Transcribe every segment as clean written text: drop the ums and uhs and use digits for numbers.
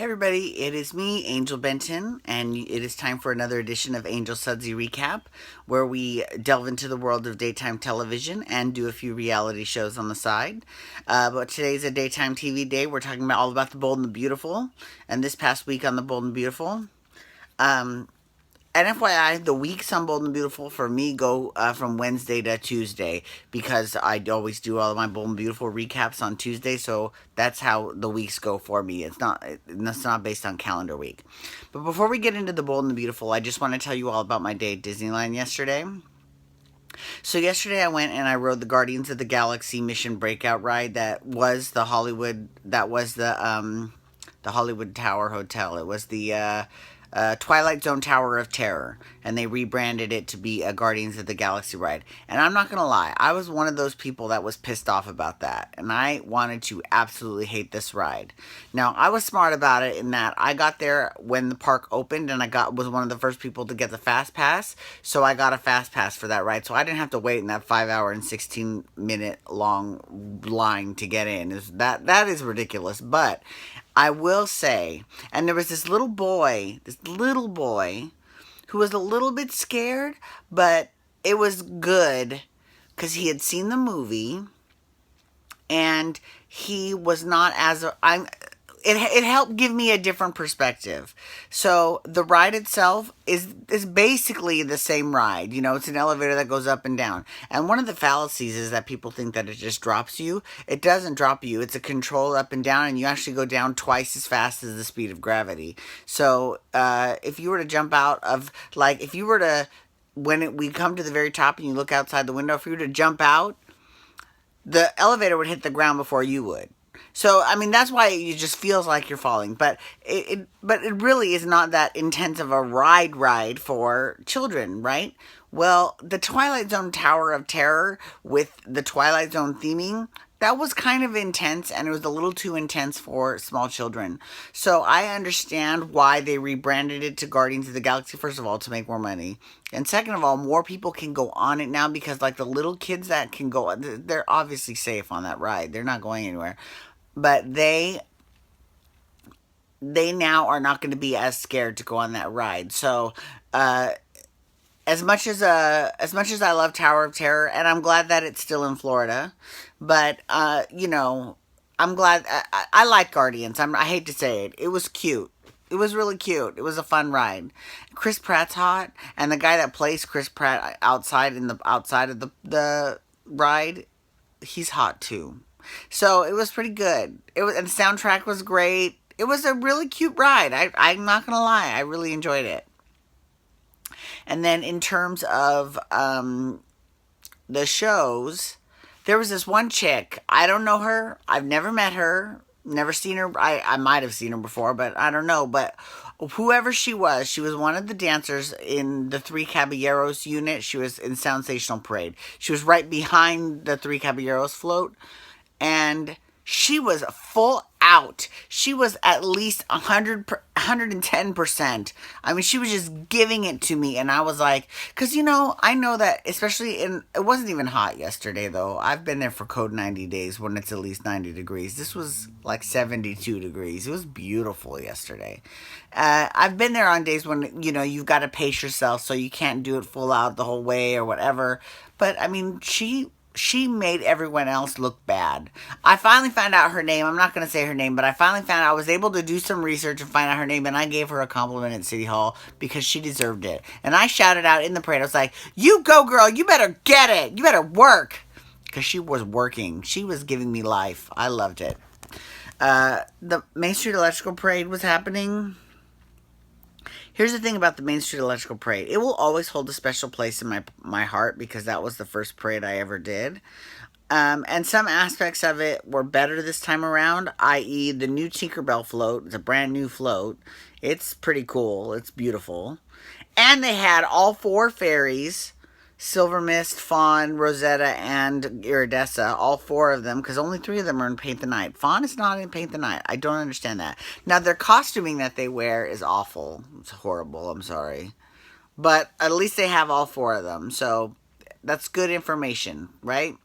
Hey everybody, it is me, Angel Benton, and it is time for another edition of Angel Sudsy Recap, where we delve into the world of daytime television and do a few reality shows on the side. But today's a daytime TV day. We're talking about all about the Bold and the Beautiful, and this past week on the Bold and Beautiful. Um, and FYI, the weeks on Bold and Beautiful for me go from Wednesday to Tuesday because I always do all of my Bold and Beautiful recaps on Tuesday. So that's how the weeks go for me. It's not based on calendar week. But before we get into the Bold and the Beautiful, I just want to tell you all about my day at Disneyland yesterday. So yesterday I went and I rode the Guardians of the Galaxy Mission Breakout ride. That was the Hollywood. That was the Hollywood Tower Hotel. It was the Twilight Zone Tower of Terror, and they rebranded it to be a Guardians of the Galaxy ride. And I'm not gonna lie, I was one of those people that was pissed off about that, and I wanted to absolutely hate this ride. Now I was smart about it in that I got there when the park opened, and was one of the first people to get the fast pass, so I got a fast pass for that ride, so I didn't have to wait in that 5 hour and 16 minute long line to get in. That is ridiculous, but I will say, and there was this little boy, who was a little bit scared, but it was good because he had seen the movie and he was not as I'm it helped give me a different perspective. So the ride itself is basically the same ride. You know, it's an elevator that goes up and down. And one of the fallacies is that people think that it just drops you. It doesn't drop you. It's a control up and down, and you actually go down twice as fast as the speed of gravity. So if you were to jump out of, like, if you were to, we come to the very top and you look outside the window, if you were to jump out, the elevator would hit the ground before you would. So I mean that's why it just feels like you're falling, but it really is not that intense of a ride for children, right? Well, the Twilight Zone Tower of Terror with the Twilight Zone theming, that was kind of intense, and it was a little too intense for small children. So I understand why they rebranded it to Guardians of the Galaxy, first of all, to make more money. And second of all, more people can go on it now because, like, the little kids that can go, they're obviously safe on that ride. They're not going anywhere. But they now are not going to be as scared to go on that ride. So, as much as I love Tower of Terror, and I'm glad that it's still in Florida, but I'm glad I like Guardians. I hate to say it, it was cute. It was really cute. It was a fun ride. Chris Pratt's hot, and the guy that plays Chris Pratt outside of the ride, he's hot too. So it was pretty good. It was, and the soundtrack was great. It was a really cute ride. I'm not gonna lie, I really enjoyed it. And then in terms of the shows, there was this one chick. I don't know her. I've never met her. Never seen her. I might have seen her before, but I don't know. But whoever she was one of the dancers in the Three Caballeros unit. She was in Sensational Parade. She was right behind the Three Caballeros float, and she was full out. She was at least 110%. I mean, she was just giving it to me, and I was like, because I know that, especially it wasn't even hot yesterday though. I've been there for code 90 days when it's at least 90 degrees. This was like 72 degrees. It was beautiful yesterday. I've been there on days when you've got to pace yourself, so you can't do it full out the whole way or whatever. But I mean, she made everyone else look bad. I finally found out her name. I'm not going to say her name, but I finally found out. I was able to do some research and find out her name, and I gave her a compliment at City Hall because she deserved it. And I shouted out in the parade. I was like, "You go, girl. You better get it. You better work." Because she was working. She was giving me life. I loved it. The Main Street Electrical Parade was happening. Here's the thing about the Main Street Electrical Parade. It will always hold a special place in my heart because that was the first parade I ever did. And some aspects of it were better this time around, i.e. the new Tinkerbell float. It's a brand new float. It's pretty cool. It's beautiful. And they had all four fairies, Silver Mist, Fawn, Rosetta, and Iridessa, all four of them, because only three of them are in Paint the Night. Fawn is not in Paint the Night. I don't understand that. Now, their costuming that they wear is awful. It's horrible. I'm sorry. But at least they have all four of them, so that's good information, right?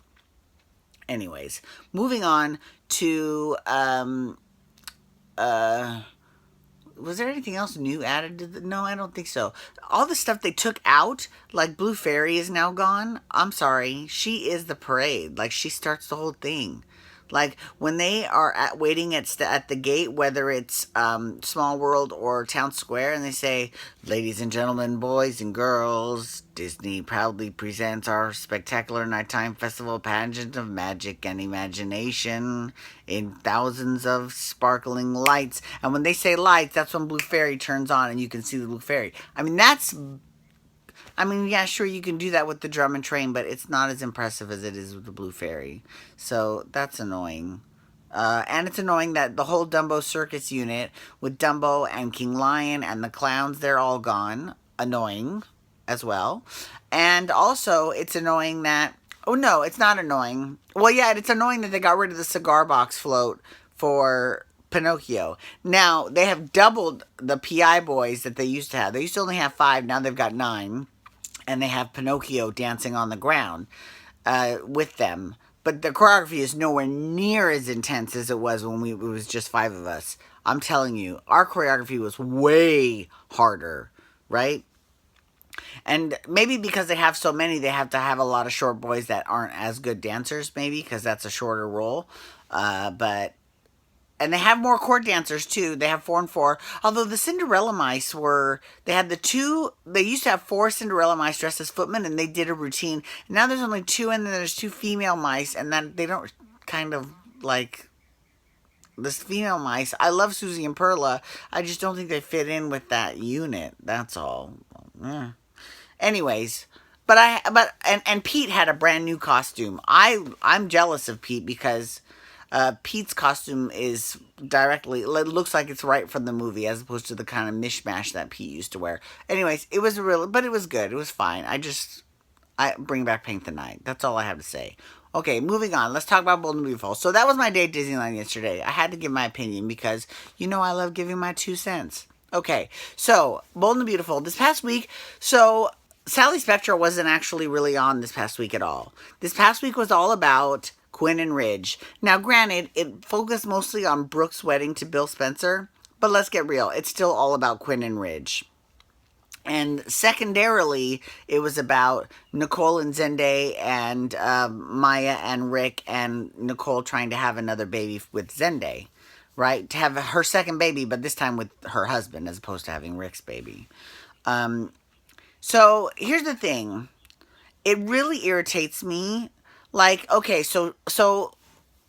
Anyways, moving on to Was there anything else new added to the? No, I don't think so. All the stuff they took out, like Blue Fairy is now gone. I'm sorry, she is the parade. Like she starts the whole thing. Like when they are waiting at the gate, whether it's Small World or Town Square, and they say, "Ladies and gentlemen, boys and girls, Disney proudly presents our spectacular nighttime festival pageant of magic and imagination in thousands of sparkling lights." And when they say lights, that's when Blue Fairy turns on, and you can see the Blue Fairy. Yeah, sure, you can do that with the drum and train, but it's not as impressive as it is with the Blue Fairy. So that's annoying. And it's annoying that the whole Dumbo Circus unit with Dumbo and King Lion and the clowns, they're all gone. Annoying as well. And also, it's annoying that. Oh, no, it's not annoying. Well, yeah, it's annoying that they got rid of the cigar box float for Pinocchio. Now, they have doubled the PI boys that they used to have. They used to only have 5, now they've got 9. And they have Pinocchio dancing on the ground with them. But the choreography is nowhere near as intense as it was when it was just 5 of us. I'm telling you, our choreography was way harder, right? And maybe because they have so many, they have to have a lot of short boys that aren't as good dancers, maybe, because that's a shorter role. But and they have more court dancers too. They have 4 and 4. Although the Cinderella mice they had the 2, they used to have 4 Cinderella mice dressed as footmen, and they did a routine. Now there's only 2, and then there's 2 female mice, and then they don't kind of like this female mice. I love Susie and Perla. I just don't think they fit in with that unit. That's all. Anyways, and Pete had a brand new costume. I'm jealous of Pete because Pete's costume is directly, it looks like it's right from the movie as opposed to the kind of mishmash that Pete used to wear. Anyways, but it was good. It was fine. I bring back Paint the Night. That's all I have to say. Okay, moving on. Let's talk about Bold and Beautiful. So that was my day at Disneyland yesterday. I had to give my opinion because, I love giving my 2 cents. Okay, so Bold and Beautiful. This past week, Sally Spectra wasn't actually really on this past week at all. This past week was all about Quinn and Ridge. Now, granted, it focused mostly on Brooke's wedding to Bill Spencer, but let's get real. It's still all about Quinn and Ridge. And secondarily, it was about Nicole and Zende and Maya and Rick and Nicole trying to have another baby with Zende, right? To have her second baby, but this time with her husband as opposed to having Rick's baby. So here's the thing. It really irritates me. Like, okay, so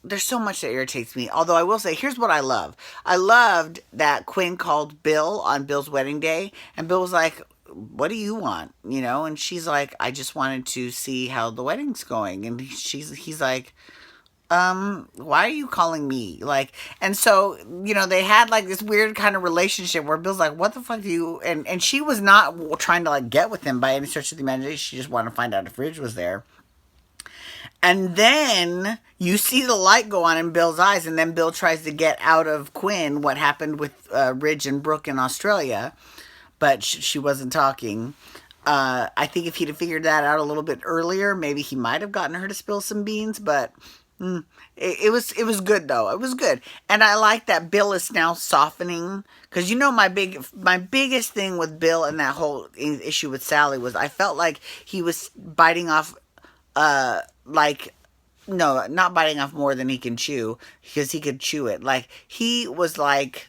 there's so much that irritates me. Although I will say, here's what I love. I loved that Quinn called Bill on Bill's wedding day, and Bill was like, "What do you want?" And she's like, "I just wanted to see how the wedding's going." And he's like, "Why are you calling me?" Like, and so, they had like this weird kind of relationship where Bill's like, "What the fuck do you," and she was not trying to like get with him by any stretch of the imagination. She just wanted to find out if Ridge was there. And then you see the light go on in Bill's eyes, and then Bill tries to get out of Quinn what happened with Ridge and Brooke in Australia, but she wasn't talking. I think if he'd have figured that out a little bit earlier, maybe he might have gotten her to spill some beans, but it was good though. It was good. And I like that Bill is now softening, because my biggest thing with Bill and that whole issue with Sally was I felt like he was biting off no, not biting off more than he can chew, because he could chew it. Like, he was like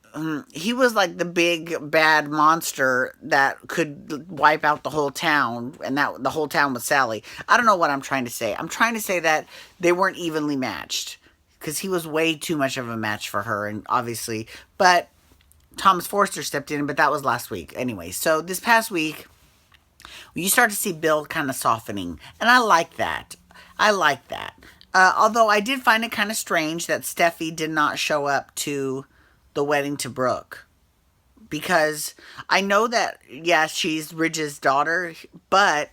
the big bad monster that could wipe out the whole town, and that the whole town was Sally. I don't know what I'm trying to say. I'm trying to say that they weren't evenly matched, because he was way too much of a match for her, and obviously, but Thomas Forster stepped in, but that was last week. Anyway, so this past week, you start to see Bill kind of softening, and I like that. Although I did find it kind of strange that Steffi did not show up to the wedding to Brooke, because I know that, yeah, she's Ridge's daughter, but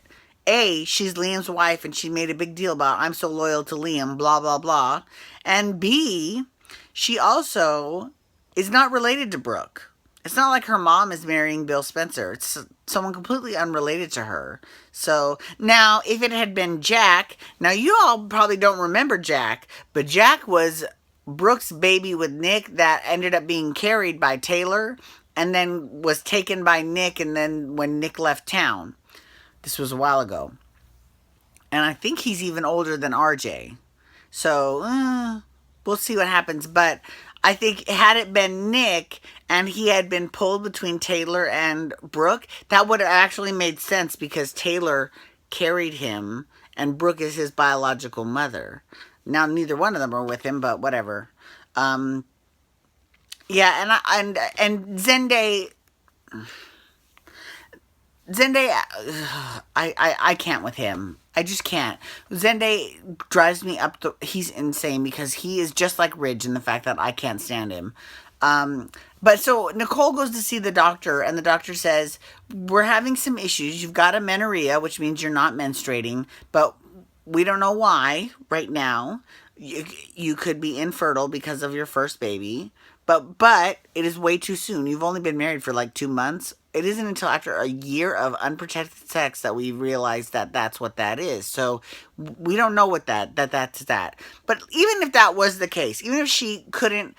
A, she's Liam's wife, and she made a big deal about, "I'm so loyal to Liam, blah, blah, blah." And B, she also is not related to Brooke. It's not like her mom is marrying Bill Spencer. It's someone completely unrelated to her. So, now, if it had been Jack, now you all probably don't remember Jack, but Jack was Brooke's baby with Nick that ended up being carried by Taylor and then was taken by Nick, and then when Nick left town. This was a while ago. And I think he's even older than RJ. So, we'll see what happens. But I think had it been Nick and he had been pulled between Taylor and Brooke, that would have actually made sense because Taylor carried him and Brooke is his biological mother. Now, neither one of them are with him, but whatever. Um, yeah, and Zende, I can't with him. I just can't. Zende drives me up the. He's insane because he is just like Ridge in the fact that I can't stand him. But so Nicole goes to see the doctor, and the doctor says, "We're having some issues. You've got amenorrhea, which means you're not menstruating, but we don't know why right now. You could be infertile because of your first baby, but it is way too soon. You've only been married for like 2 months. It isn't until after a year of unprotected sex that we realize that that's what that is. So we don't know what that's that. But even if that was the case, even if she couldn't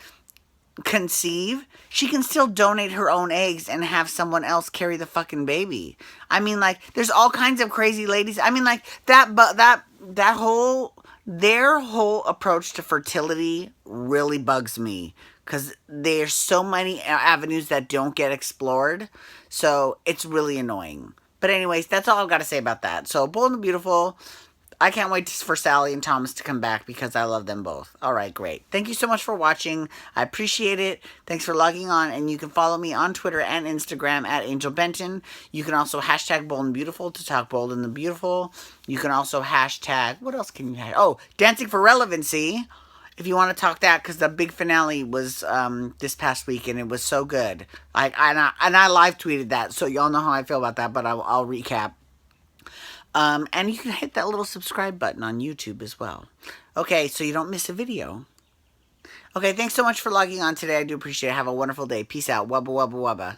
conceive, she can still donate her own eggs and have someone else carry the fucking baby. I mean, like, there's all kinds of crazy ladies. I mean, like, that whole, their whole approach to fertility really bugs me because there's so many avenues that don't get explored. So it's really annoying. But anyways, that's all I've got to say about that. So Bold and Beautiful, I can't wait for Sally and Thomas to come back because I love them both. All right, great. Thank you so much for watching. I appreciate it. Thanks for logging on. And you can follow me on Twitter and Instagram at Angel Benton. You can also hashtag Bold and Beautiful to talk Bold and the Beautiful. You can also hashtag, what else can you hashtag? Oh, Dancing for Relevancy. If you want to talk that, because the big finale was this past week, and it was so good. I live tweeted that, so y'all know how I feel about that, but I'll recap. And you can hit that little subscribe button on YouTube as well. Okay, so you don't miss a video. Okay, thanks so much for logging on today. I do appreciate it. Have a wonderful day. Peace out. Wubba, wubba, wubba.